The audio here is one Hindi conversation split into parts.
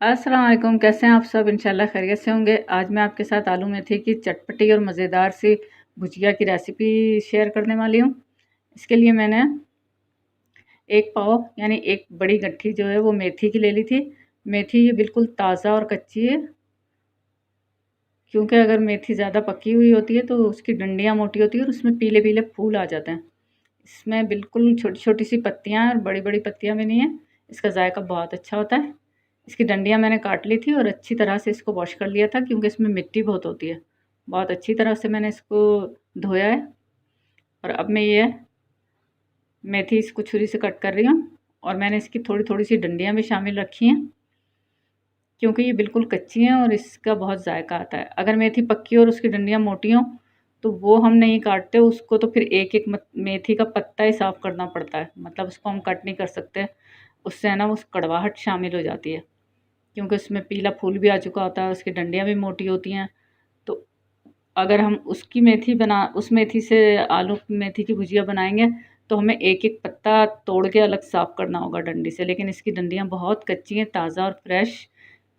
अस्सलाम वालेकुम। कैसे हैं आप सब? इंशाल्लाह खैरियत से होंगे। आज मैं आपके साथ आलू मेथी की चटपटी और मज़ेदार सी भुजिया की रेसिपी शेयर करने वाली हूँ। इसके लिए मैंने एक पाव यानी एक बड़ी गट्ठी जो है वो मेथी की ले ली थी। मेथी ये बिल्कुल ताज़ा और कच्ची है, क्योंकि अगर मेथी ज़्यादा पकी हुई होती है तो उसकी डंडियाँ मोटी होती है और उसमें पीले पीले फूल आ जाते हैं। इसमें बिल्कुल छोटी छोटी सी पत्तियाँ और बड़ी बड़ी पत्तियाँ भी नहीं है। इसका जायका बहुत अच्छा होता है। इसकी डंडियाँ मैंने काट ली थी और अच्छी तरह से इसको वॉश कर लिया था, क्योंकि इसमें मिट्टी बहुत होती है। बहुत अच्छी तरह से मैंने इसको धोया है। और अब मैं ये मेथी इसको छुरी से कट कर रही हूँ। और मैंने इसकी थोड़ी थोड़ी सी डंडियाँ भी शामिल रखी हैं, क्योंकि ये बिल्कुल कच्ची हैं और इसका बहुत जायका आता है। अगर मेथी पक्की और उसकी डंडियाँ मोटी हों तो वो हम नहीं काटते उसको, तो फिर एक एक मेथी का पत्ता ही साफ़ करना पड़ता है। मतलब उसको हम कट नहीं कर सकते, उससे है ना वो कड़वाहट शामिल हो जाती है, क्योंकि उसमें पीला फूल भी आ चुका होता है, उसकी डंडियाँ भी मोटी होती हैं। तो अगर हम उस मेथी से आलू मेथी की भुजिया बनाएंगे तो हमें एक एक पत्ता तोड़ के अलग साफ़ करना होगा डंडी से। लेकिन इसकी डंडियाँ बहुत कच्ची हैं, ताज़ा और फ्रेश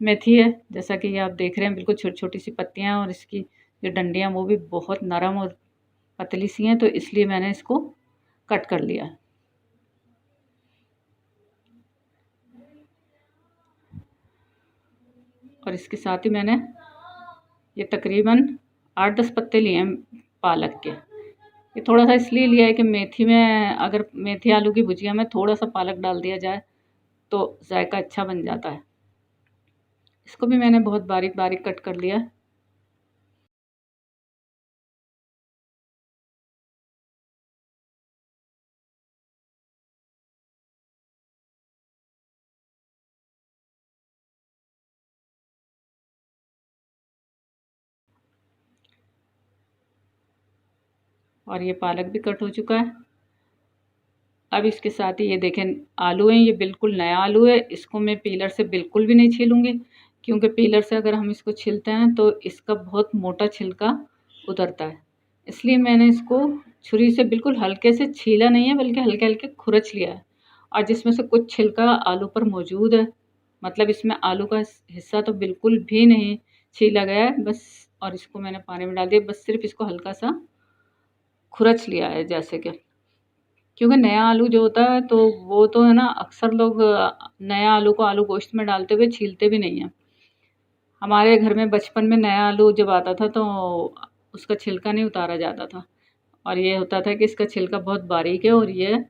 मेथी है। जैसा कि ये आप देख रहे हैं, बिल्कुल छोटी छोटी सी पत्तियाँ हैं और इसकी जो डंडियाँ वो भी बहुत नरम और पतली सी हैं, तो इसलिए मैंने इसको कट कर लिया। और इसके साथ ही मैंने ये तकरीबन 8-10 पत्ते लिए हैं पालक के। ये थोड़ा सा इसलिए लिया है कि मेथी में, अगर मेथी आलू की भुजिया में थोड़ा सा पालक डाल दिया जाए तो जायका अच्छा बन जाता है। इसको भी मैंने बहुत बारीक बारीक कट कर लिया है। और ये पालक भी कट हो चुका है। अब इसके साथ ही ये देखें, आलू है, ये बिल्कुल नया आलू है। इसको मैं पीलर से बिल्कुल भी नहीं छीलूँगी, क्योंकि पीलर से अगर हम इसको छीलते हैं तो इसका बहुत मोटा छिलका उतरता है। इसलिए मैंने इसको छुरी से बिल्कुल हल्के से छीला नहीं है, बल्कि हल्के हल्के खुरच लिया है। और जिसमें से कुछ छिलका आलू पर मौजूद है, मतलब इसमें आलू का हिस्सा तो बिल्कुल भी नहीं छीला गया है बस। और इसको मैंने पानी में डाल दिया, बस सिर्फ इसको हल्का सा खुरच लिया है जैसे कि, क्योंकि नया आलू जो होता है तो वो तो है ना, अक्सर लोग नया आलू को आलू गोश्त में डालते हुए छीलते भी नहीं हैं। हमारे घर में बचपन में नया आलू जब आता था तो उसका छिलका नहीं उतारा जाता था, और ये होता था कि इसका छिलका बहुत बारीक है और ये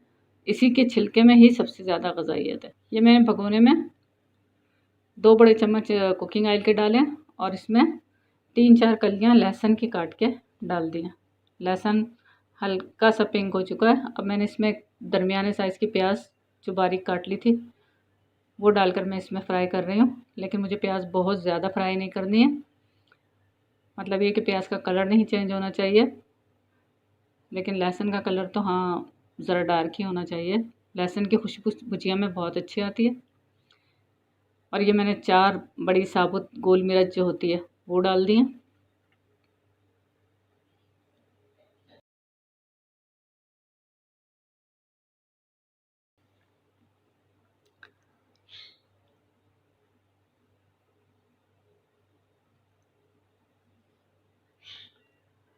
इसी के छिलके में ही सबसे ज़्यादा ग़ज़ाइयत है। ये मैंने भगोने में 2 बड़े चम्मच कुकिंग ऑयल के डाले और इसमें 3-4 कलियाँ लहसुन की काट के डाल दी हैं। लहसुन हल्का सा पिंक हो चुका है। अब मैंने इसमें दरमियाने साइज़ की प्याज जो बारीक काट ली थी वो डालकर मैं इसमें फ्राई कर रही हूँ। लेकिन मुझे प्याज बहुत ज़्यादा फ्राई नहीं करनी है, मतलब ये कि प्याज का कलर नहीं चेंज होना चाहिए, लेकिन लहसुन का कलर तो हाँ ज़रा डार्क ही होना चाहिए। लहसुन की खुशबू भुजिया में बहुत अच्छी आती है। और ये मैंने 4 बड़ी साबुत गोल मिर्च जो होती है वो डाल दी हैं।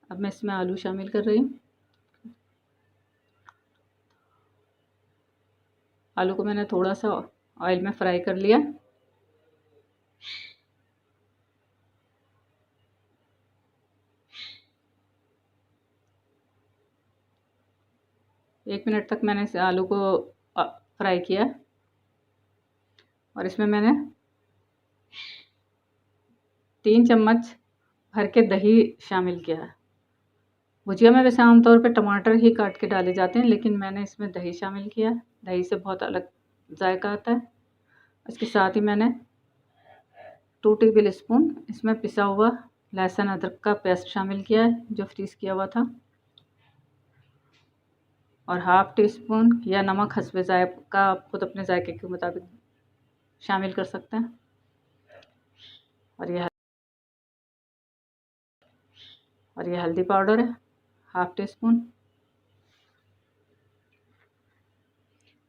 अब मैं इसमें आलू शामिल कर रही हूँ। आलू को मैंने थोड़ा सा ऑयल में फ्राई कर लिया। एक मिनट तक मैंने इस आलू को फ्राई किया। और इसमें मैंने 3 चम्मच भर के दही शामिल किया है। भुजिया में वैसे आमतौर पे टमाटर ही काट के डाले जाते हैं, लेकिन मैंने इसमें दही शामिल किया है। दही से बहुत अलग जायका आता है। इसके साथ ही मैंने 2 टेबल स्पून इसमें पिसा हुआ लहसुन अदरक का पेस्ट शामिल किया है, जो फ्रीज़ किया हुआ था। और हाफ़ टी स्पून या नमक हस्बे जायका, आप खुद अपने जायके के मुताबिक शामिल कर सकते हैं। और ये हल्दी पाउडर है, हाफ़ टी स्पून।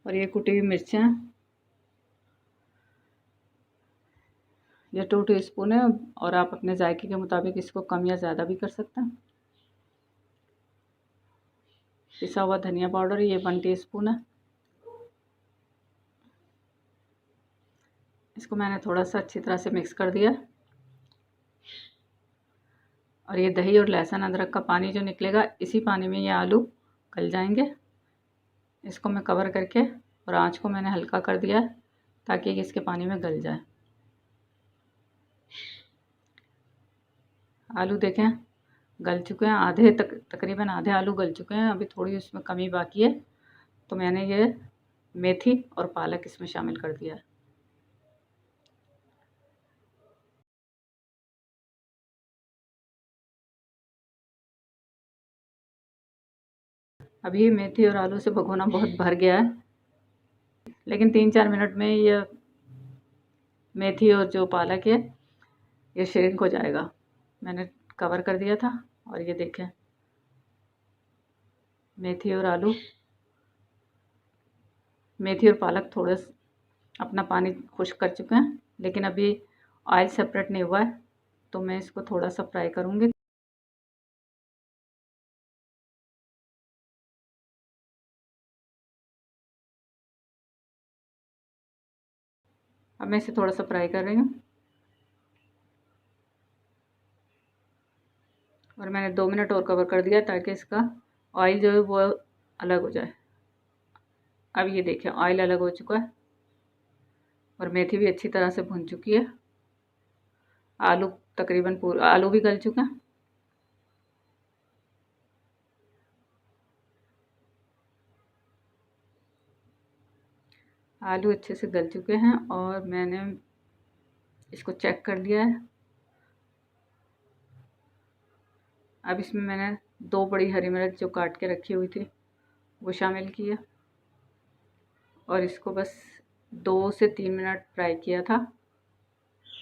और ये कुटी हुई मिर्चें, ये 2 टीस्पून है और आप अपने जायके के मुताबिक इसको कम या ज़्यादा भी कर सकते हैं। पिसा हुआ धनिया पाउडर ये 1 टीस्पून है। इसको मैंने थोड़ा सा अच्छी तरह से मिक्स कर दिया। और ये दही और लहसुन अदरक का पानी जो निकलेगा, इसी पानी में ये आलू गल जाएंगे। इसको मैं कवर करके और आंच को मैंने हल्का कर दिया है ताकि इसके पानी में गल जाए। आलू देखें गल चुके हैं, आधे तकरीबन आधे आलू गल चुके हैं। अभी थोड़ी उसमें कमी बाकी है, तो मैंने ये मेथी और पालक इसमें शामिल कर दिया है। अभी मेथी और आलू से भगोना बहुत भर गया है, लेकिन 3-4 मिनट में ये मेथी और जो पालक है ये श्रिंक हो जाएगा। मैंने कवर कर दिया था और ये देखें मेथी और पालक थोड़े अपना पानी खुश्क कर चुके हैं, लेकिन अभी ऑयल सेपरेट नहीं हुआ है, तो मैं इसको थोड़ा सा फ्राई करूँगी। अब मैं इसे थोड़ा सा फ्राई कर रही हूँ और मैंने 2 मिनट और कवर कर दिया ताकि इसका ऑयल जो है वो अलग हो जाए। अब ये देखिए ऑयल अलग हो चुका है और मेथी भी अच्छी तरह से भुन चुकी है। आलू तकरीबन पूरा आलू भी गल चुका है। आलू अच्छे से गल चुके हैं और मैंने इसको चेक कर लिया है। अब इसमें मैंने 2 बड़ी हरी मिर्च जो काट के रखी हुई थी वो शामिल किया और इसको बस 2 से 3 मिनट फ्राई किया था।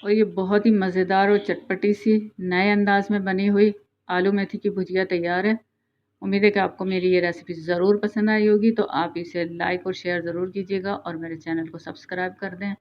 और ये बहुत ही मज़ेदार और चटपटी सी नए अंदाज में बनी हुई आलू मेथी की भुजिया तैयार है। उम्मीद है कि आपको मेरी ये रेसिपी ज़रूर पसंद आई होगी, तो आप इसे लाइक और शेयर ज़रूर कीजिएगा और मेरे चैनल को सब्सक्राइब कर दें।